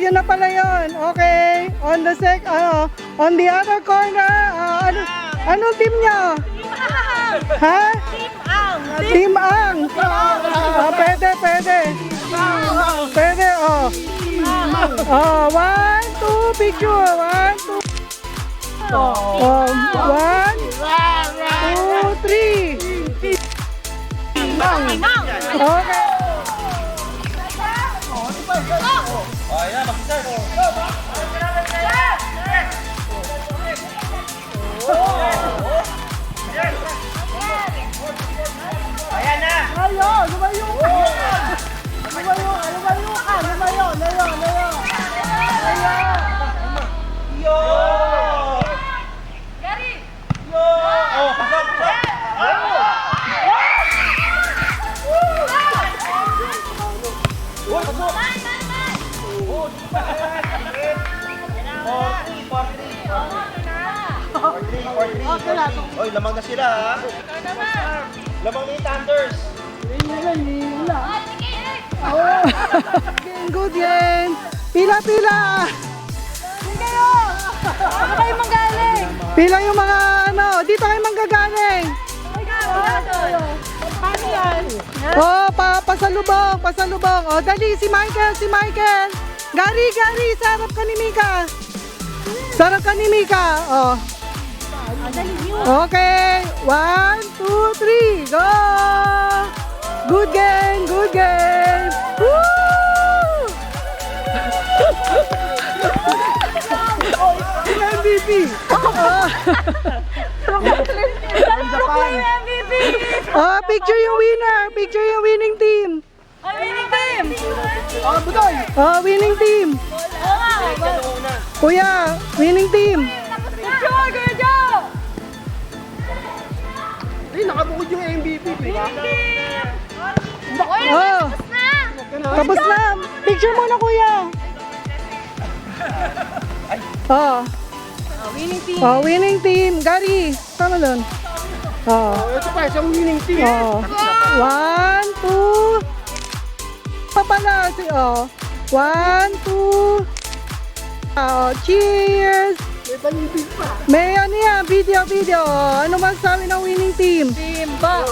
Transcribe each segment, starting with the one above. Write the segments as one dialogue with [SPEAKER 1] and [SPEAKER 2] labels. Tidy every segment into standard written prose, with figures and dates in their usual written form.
[SPEAKER 1] yun na pala yun. Okay. On the on the other corner, anong team nyo? Ha? Team Ang. Pwede. Pwede, oh. 1, 2, picture. 1, 2. 1, 2, 3. Okay.
[SPEAKER 2] Ayan, mag-start. Ayan na.
[SPEAKER 1] Ayo, lumayo ka. Lumayo.
[SPEAKER 2] Yo! Yo! Oh, pasok. Oy, lamang na sila ha. Lamang ni Thunders.
[SPEAKER 1] Good game. Pila.
[SPEAKER 3] Ano kayo manggaling?
[SPEAKER 1] Pila yung mga dito kayo manggagaling.
[SPEAKER 3] Paano yan?
[SPEAKER 1] Oh, pasalubong. Oh, dali si Michael. Gary, sarap ka ni Mika. Oh. Okay. 1, 2, 3, go! Good game. Woo! MVP. Oh, picture yung winning team.
[SPEAKER 3] Winning team!
[SPEAKER 1] Oh, winning team. Kuya, winning team.
[SPEAKER 3] Good job!
[SPEAKER 4] Nakabukod yung MVP, di ba?
[SPEAKER 1] Oh, tapos na. Picture muna, kuya. Oh.
[SPEAKER 3] Winning team!
[SPEAKER 1] Oh, winning team. Gary, tama doon. Oh.
[SPEAKER 4] Ito pa, isang winning team.
[SPEAKER 1] Oh. 1, 2. Papala. Oh. 1, 2. Oh, cheers.
[SPEAKER 4] May panibig pa.
[SPEAKER 1] May ano yan, video. Ano masasabi ng winning team?
[SPEAKER 3] Timba!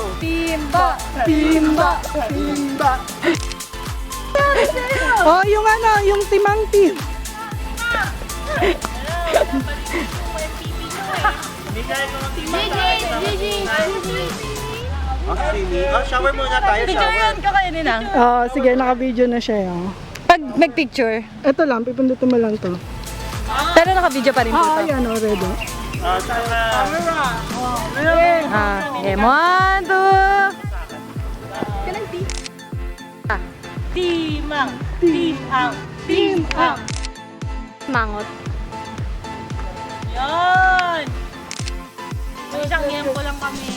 [SPEAKER 1] Oh, yung timang team.
[SPEAKER 2] Shower muna tayo,
[SPEAKER 3] Picture
[SPEAKER 2] shower.
[SPEAKER 3] yun ka kayo nila.
[SPEAKER 1] Oh, sige, naka-video na siya. Oh.
[SPEAKER 3] Pag mag-picture,
[SPEAKER 1] Ito lang, pipindutin mo lang to.
[SPEAKER 3] pero naka-video pa rin po ito.
[SPEAKER 1] Ayan, already.
[SPEAKER 3] Okay, 1, 2. Timang! Mangot. Yan! Isang yempo lang kami.